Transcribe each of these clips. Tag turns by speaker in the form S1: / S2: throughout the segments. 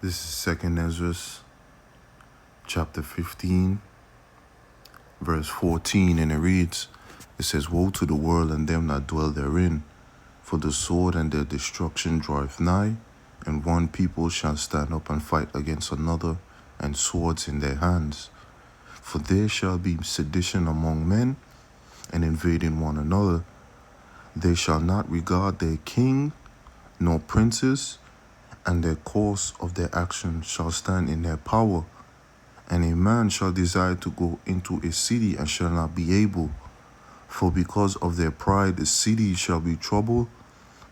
S1: This is Second Ezra, chapter 15, verse 14, and it reads, it says, "Woe to the world and them that dwell therein, for the sword and their destruction draweth nigh, and one people shall stand up and fight against another, and swords in their hands. For there shall be sedition among men, and invading one another. They shall not regard their king, nor princes, and their course of their action shall stand in their power. And a man shall desire to go into a city and shall not be able. For because of their pride the city shall be troubled,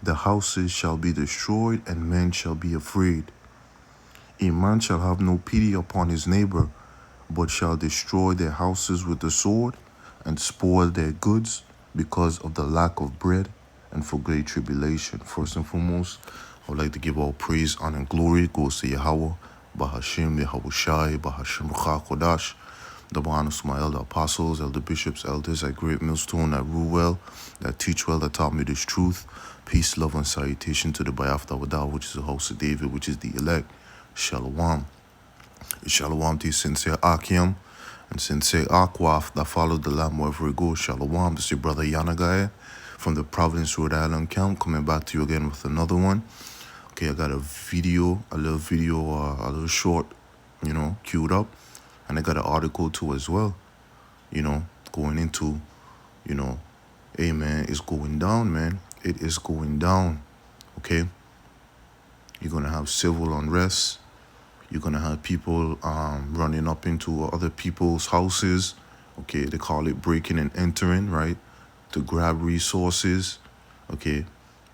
S1: the houses shall be destroyed, and men shall be afraid. A man shall have no pity upon his neighbor, but shall destroy their houses with the sword, and spoil their goods, because of the lack of bread, and for great tribulation." First and foremost, I would like to give all praise, honor, and glory goes to Yahweh, Bahashim, Yahushai, Bahashim Ruach Kodash. Double honors to my elder apostles, elder bishops, elders at Great Millstone, that rule well, that teach well, that taught me this truth. Peace, love, and salutation to the Bayafta Wadah, which is the house of David, which is the elect. Shalom. Shalom to sincere Akim and sincere Akwaf that followed the Lamb wherever it goes. Shalom. This is your brother Yanagaya from the Providence, Rhode Island camp, coming back to you again with another one. Okay, I got a little short, queued up. And I got an article too as well, going into, hey man, it's going down, man. It is going down, okay? You're going to have civil unrest. You're going to have people running up into other people's houses, okay? They call it breaking and entering, right? To grab resources, okay?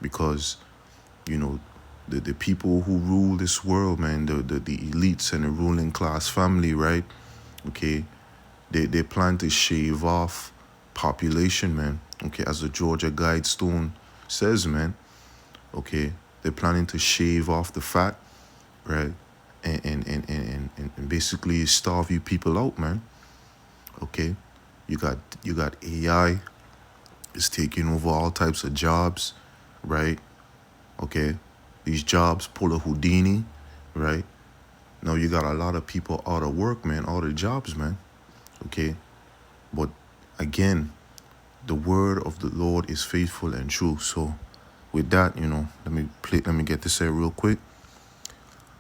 S1: Because, the people who rule this world, man, the elites and the ruling class family, right? Okay, they plan to shave off population, man. Okay, as the Georgia Guidestone says, man. Okay, they're planning to shave off the fat, right? And basically starve you people out, man. Okay, you got AI is taking over all types of jobs, right? Okay, these jobs pull a Houdini, right? Now you got a lot of people out of work, man, out of jobs, man. Okay, but again, the word of the Lord is faithful and true. So with that, let me get this here real quick.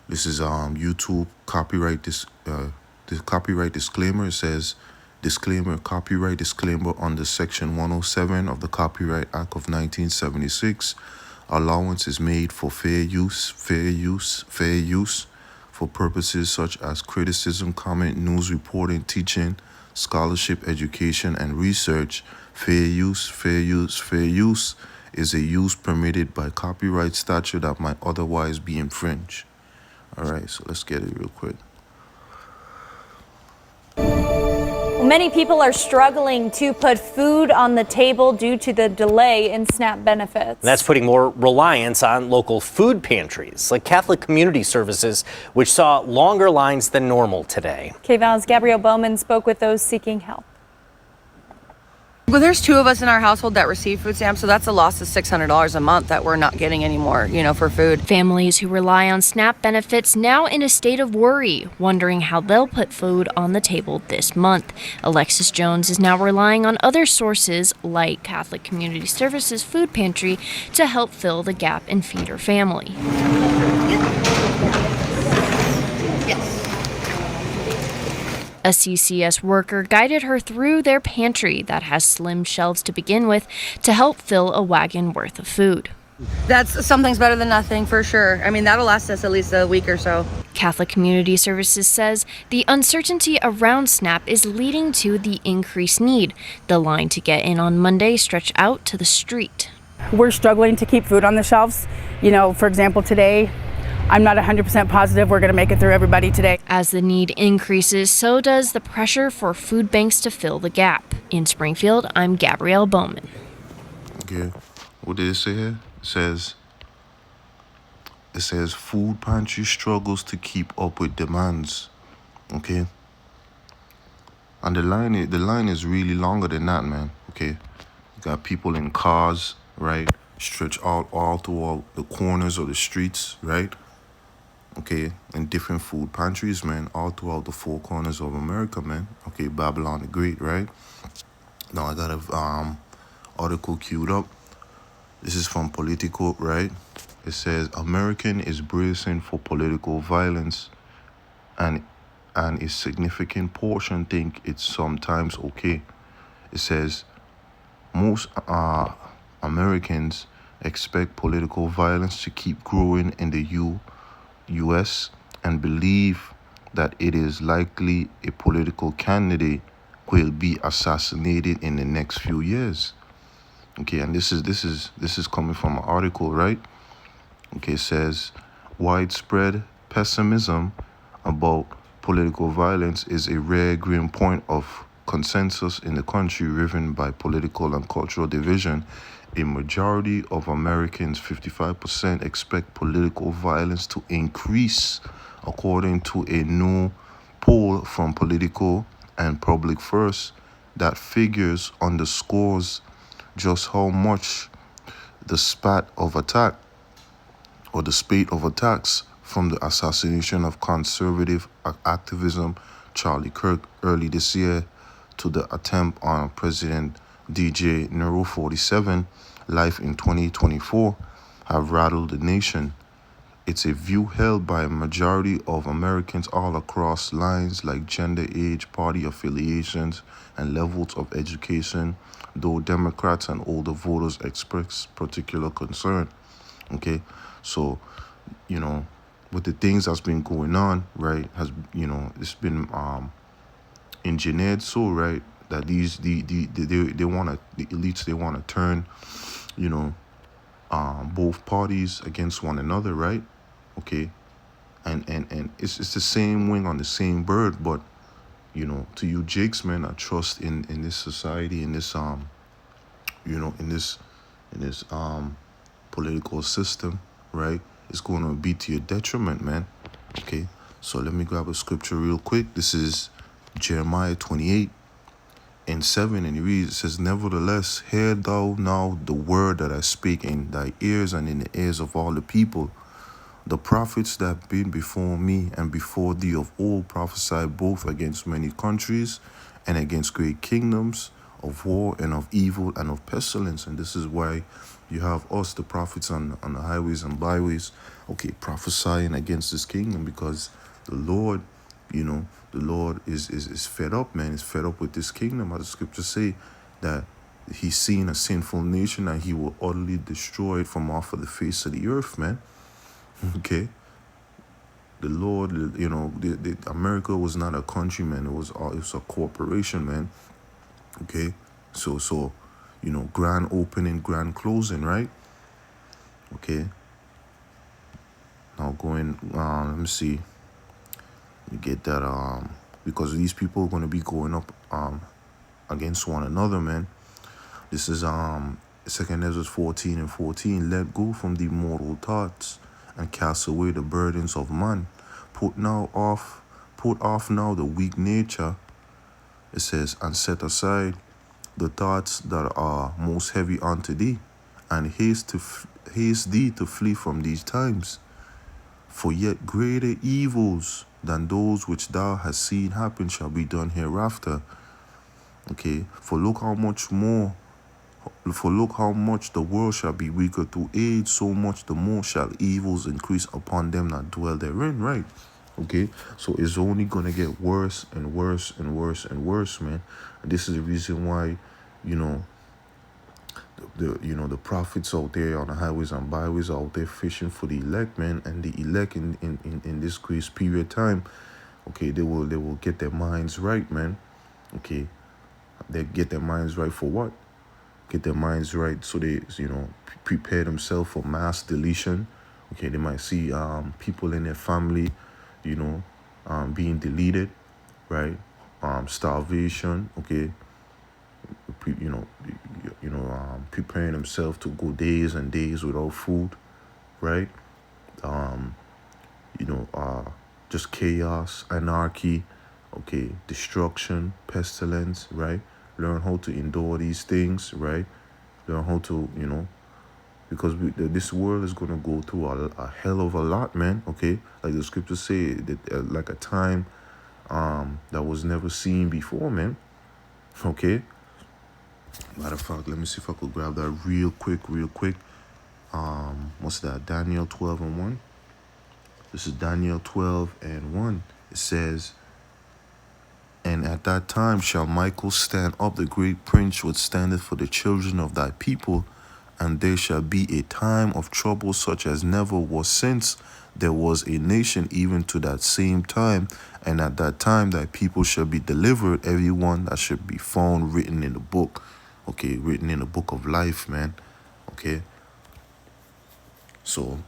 S1: This is YouTube copyright the copyright disclaimer. It says, disclaimer, copyright disclaimer under section 107 of the Copyright Act of 1976. Allowance is made for fair use for purposes such as criticism, comment, news reporting, teaching, scholarship, education, and research. Fair use is a use permitted by copyright statute that might otherwise be infringed. All right, so let's get it real quick.
S2: Many people are struggling to put food on the table due to the delay in SNAP benefits.
S3: That's putting more reliance on local food pantries, like Catholic Community Services, which saw longer lines than normal today.
S2: KVAL's Gabrielle Bowman spoke with those seeking help.
S4: Well, there's 2 of us in our household that receive food stamps, so that's a loss of $600 a month that we're not getting anymore, for food.
S5: Families who rely on SNAP benefits now in a state of worry, wondering how they'll put food on the table this month. Alexis Jones is now relying on other sources like Catholic Community Services Food Pantry to help fill the gap and feed her family. A CCS worker guided her through their pantry that has slim shelves to begin with to help fill a wagon worth of food.
S4: That's something's better than nothing, for sure. I mean, that'll last us at least a week or so.
S5: Catholic Community Services says the uncertainty around SNAP is leading to the increased need. The line to get in on Monday stretched out to the street.
S6: We're struggling to keep food on the shelves. For example, today, I'm not 100% positive we're going to make it through everybody today.
S5: As the need increases, so does the pressure for food banks to fill the gap. In Springfield, I'm Gabrielle Bowman.
S1: Okay, what did it say here? It says food pantry struggles to keep up with demands. Okay, and the line is really longer than that, man. Okay, you got people in cars, right, stretch all throughout the corners of the streets, right? okay, in different food pantries, man, all throughout the four corners of America, man. Okay, Babylon the Great, right? Now I got a article queued up. This is from Politico, right? It says American is bracing for political violence, and a significant portion think it's sometimes okay. It says most Americans expect political violence to keep growing in the U.S. and believe that it is likely a political candidate will be assassinated in the next few years. Okay, and this is coming from an article, right? Okay, it says widespread pessimism about political violence is a rare green point of consensus in the country driven by political and cultural division. A majority of Americans, 55%, expect political violence to increase, according to a new poll from Politico and Public First. That figures underscores just how much the spat of attack or the spate of attacks from the assassination of conservative activism Charlie Kirk early this year to the attempt on President DJ Nero 47 life in 2024 have rattled the nation. It's a view held by a majority of Americans all across lines like gender, age, party affiliations, and levels of education, though Democrats and older voters express particular concern. Okay, so, with the things that's been going on, right, it's been engineered so, right, that they want to, the elites, they want to turn, both parties against one another, right? Okay, and it's the same wing on the same bird, but to you jakes, man, I trust in this society, in this in this political system, right? It's going to be to your detriment, man. Okay, so let me grab a scripture real quick. This is Jeremiah 28:7, and it reads, it says, nevertheless, hear thou now the word that I speak in thy ears and in the ears of all the people. The prophets that have been before me and before thee of old prophesied both against many countries and against great kingdoms, of war and of evil and of pestilence. And this is why you have us, the prophets on the highways and byways, okay, prophesying against this kingdom, because the Lord, the Lord is fed up, man. Is fed up with this kingdom. As the scriptures say, that he's seen a sinful nation and he will utterly destroy it from off of the face of the earth, man. Okay, the Lord, the America was not a country, man. It was a corporation, man. Okay, so grand opening, grand closing, right? Okay. Now going, let me see. Let me get that because these people are going to be going up against one another, man. This is 2nd Ezra 14:14. Let go from the mortal thoughts and cast away the burdens of man. Put off now the weak nature, it says, and set aside the thoughts that are most heavy unto thee, and haste thee to flee from these times. For yet greater evils than those which thou hast seen happen shall be done hereafter. Okay, for look how much the world shall be weaker through age, so much the more shall evils increase upon them that dwell therein, right? Okay, so it's only gonna get worse and worse and worse and worse, man. And this is the reason why, the prophets out there on the highways and byways are out there fishing for the elect, man. And the elect in this grace period time, okay, they will get their minds right, man. Okay, they get their minds right for what? Get their minds right so they, prepare themselves for mass deletion. Okay, they might see people in their family, being deleted, right? Starvation, okay. Preparing themselves to go days and days without food, right? Just chaos, anarchy, okay, destruction, pestilence, right? Learn how to endure these things, right? Learn how to, because this world is going to go through a hell of a lot, man. Okay, like the scriptures say that like a time that was never seen before, man. Okay, matter of fact, let me see if I could grab that real quick. What's that? Daniel 12 and 1. This is Daniel 12 and 1. It says, and at that time shall Michael stand up, the great prince which standeth for the children of thy people, and there shall be a time of trouble such as never was since there was a nation, even to that same time. And at that time thy people shall be delivered, every one that should be found written in the book. Okay, written in the book of life, man. Okay. So,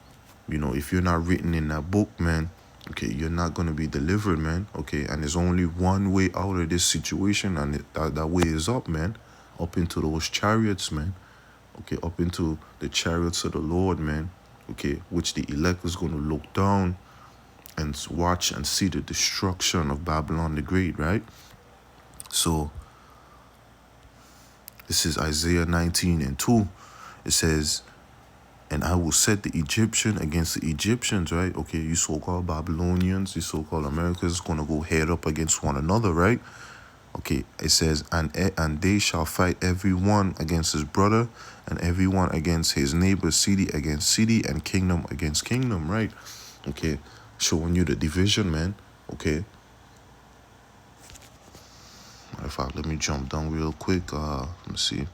S1: if you're not written in that book, man, okay, you're not going to be delivered, man. Okay, and there's only one way out of this situation, and that way is up, man. Up into those chariots, man. Okay, up into the chariots of the Lord, man. Okay, which the elect is going to look down and watch and see the destruction of Babylon the Great, right? So, this is Isaiah 19 and 2. It says, and I will set the Egyptian against the Egyptians, right? Okay, you so-called Babylonians, you so-called Americans is going to go head up against one another, right? Okay, it says, and they shall fight every one against his brother, and every one against his neighbor, city against city, and kingdom against kingdom, right? Okay, showing you the division, man. Okay. Matter of fact, let me jump down real quick. Let me see.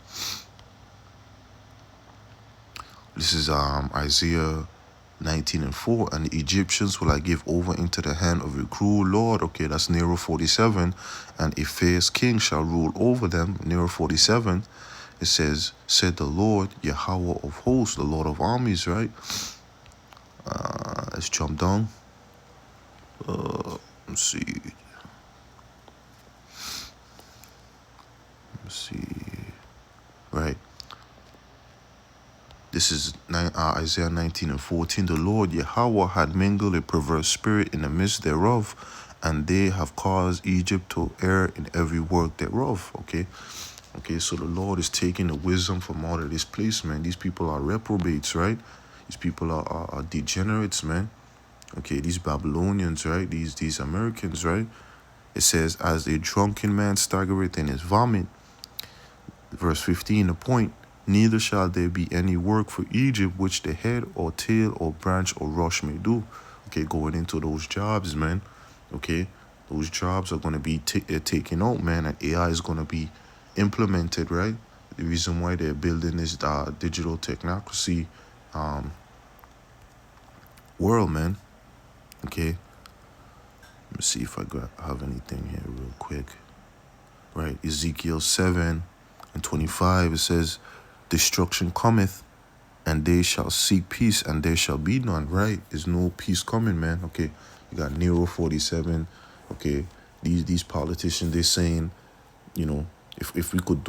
S1: This is Isaiah 19 and 4. And the Egyptians will I give over into the hand of a cruel Lord. Okay, that's Nero 47. And a fierce king shall rule over them. Nero 47. It says, said the Lord, Yahweh of hosts, the Lord of armies, right? Let's jump down. Let's see. Right. This is Isaiah 19 and 14. The Lord Yahweh had mingled a perverse spirit in the midst thereof, and they have caused Egypt to err in every work thereof. Okay. Okay, so the Lord is taking the wisdom from out of this place, man. These people are reprobates, right? These people are degenerates, man. Okay, these Babylonians, right? These Americans, right? It says, as a drunken man staggereth in his vomit. Verse 15, the point. Neither shall there be any work for Egypt which the head or tail or branch or rush may do. Okay, going into those jobs, man. Okay, those jobs are going to be taken out, man, and AI is going to be implemented, right? The reason why they're building this digital technocracy world, man. Okay, let me see if I have anything here real quick. Right, Ezekiel 7 and 25, it says, destruction cometh, and they shall seek peace, and there shall be none. Right, there's no peace coming, man. Okay, you got Nero 47. Okay, these politicians, they're saying, if we could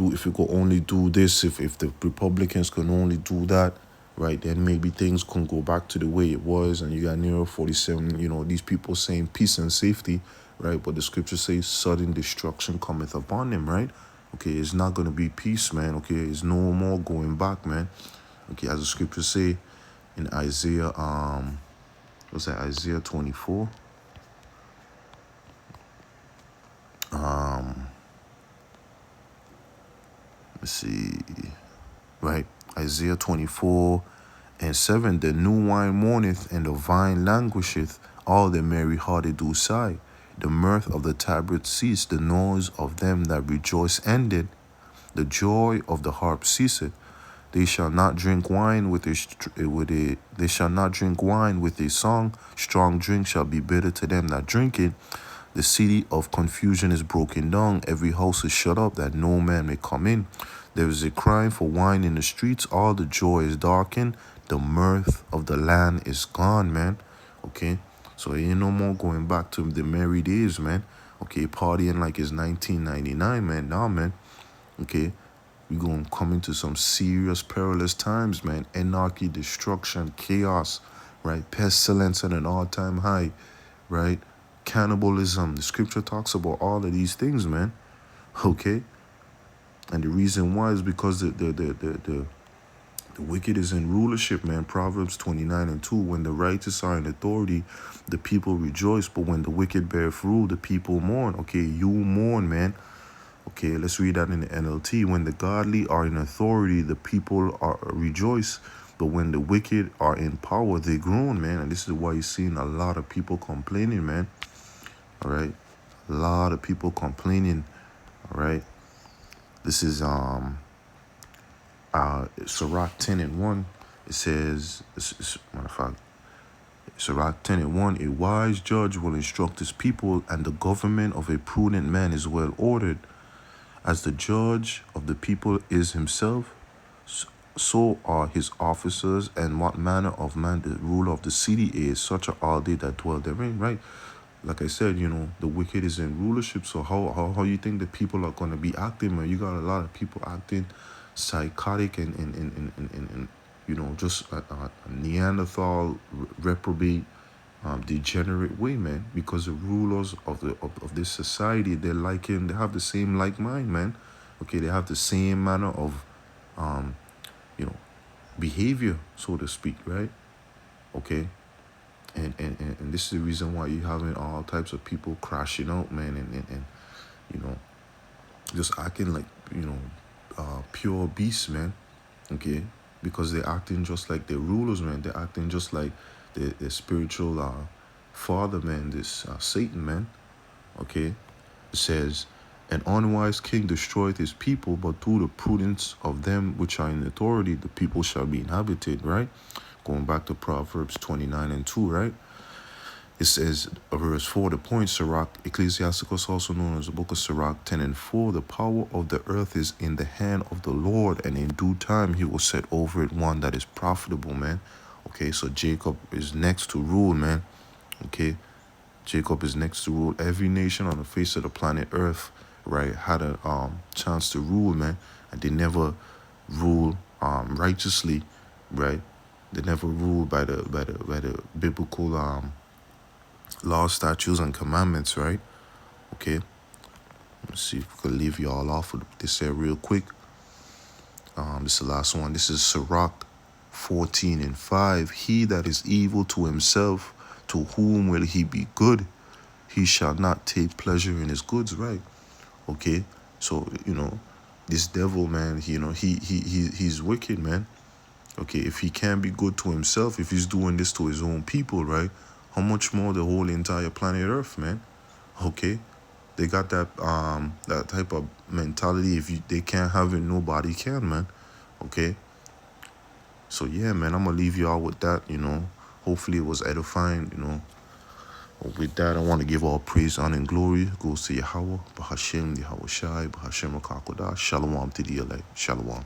S1: only do this, if the Republicans can only do that, right, then maybe things can go back to the way it was. And you got Nero 47, these people saying peace and safety, right? But the scripture says sudden destruction cometh upon them, right? Okay, it's not going to be peace, man. Okay, it's no more going back, man. Okay, as the scriptures say in Isaiah, what's that, Isaiah 24? Let's see, right? Isaiah 24 and 7, the new wine mourneth, and the vine languisheth, all the merry hearted do sigh. The mirth of the tabret ceased, the noise of them that rejoice ended, the joy of the harp ceaseth. They shall not drink wine they shall not drink wine with a song. Strong drink shall be bitter to them that drink it. The city of confusion is broken down. Every house is shut up, that no man may come in. There is a crying for wine in the streets. All the joy is darkened. The mirth of the land is gone, man. Okay, so ain't no more going back to the merry days, man. Okay, partying like it's 1999, man. Nah, man. Okay, we're going to come into some serious perilous times, man. Anarchy, destruction, chaos, right? Pestilence at an all-time high, right? Cannibalism. The scripture talks about all of these things, man. Okay, and the reason why is because the The wicked is in rulership, man. Proverbs 29:2. When the righteous are in authority, the people rejoice. But when the wicked bear rule, the people mourn. Okay, you mourn, man. Okay, let's read that in the NLT. When the godly are in authority, the people are rejoice. But when the wicked are in power, they groan, man. And this is why you're seeing a lot of people complaining, man. All right, a lot of people complaining. All right, this is Sirach 10:1. It says, matter of fact, Sirach 10:1, a wise judge will instruct his people, and the government of a prudent man is well ordered. As the judge of the people is himself, so are his officers, and what manner of man the ruler of the city is, such are all they that dwell therein, right? Like I said, the wicked is in rulership, so how you think the people are going to be acting, man? You got a lot of people acting psychotic and just a Neanderthal reprobate degenerate way, man, because the rulers of this society, they have the same like mind, man. Okay, they have the same manner of behavior, so to speak, right? Okay, and this is the reason why you're having all types of people crashing out, man, and just acting like pure beasts, man. Okay, because they're acting just like their rulers, man. They're acting just like their spiritual father, man, this Satan, man. Okay, it says, an unwise king destroyeth his people, but through the prudence of them which are in authority, the people shall be inhabited, right? Going back to Proverbs 29:2, right? It says, verse 4, the point, Sirach, Ecclesiasticus, also known as the book of Sirach 10:4, the power of the earth is in the hand of the Lord, and in due time he will set over it one that is profitable, man. Okay, so Jacob is next to rule, man. Okay, Jacob is next to rule. Every nation on the face of the planet Earth, right, had a chance to rule, man, and they never rule righteously, right? They never rule by the biblical laws, statutes, and commandments, right? Okay, let's see if we could leave y'all off with this here real quick. This is the last one. This is Sirach 14:5. He that is evil to himself, to whom will he be good? He shall not take pleasure in his goods, right? Okay, so this devil, man, he's wicked, man. Okay, if he can't be good to himself, if he's doing this to his own people, right? How much more the whole entire planet Earth, man? Okay, they got that type of mentality. If they can't have it, nobody can, man. Okay, so yeah, man, I'm gonna leave y'all with that. Hopefully it was edifying. With that, I want to give all praise, honor, and glory goes to Yahweh, Bahashem, Yahweh Shai, Bahashem Rakakodah. Shalom to the elect. Shalom.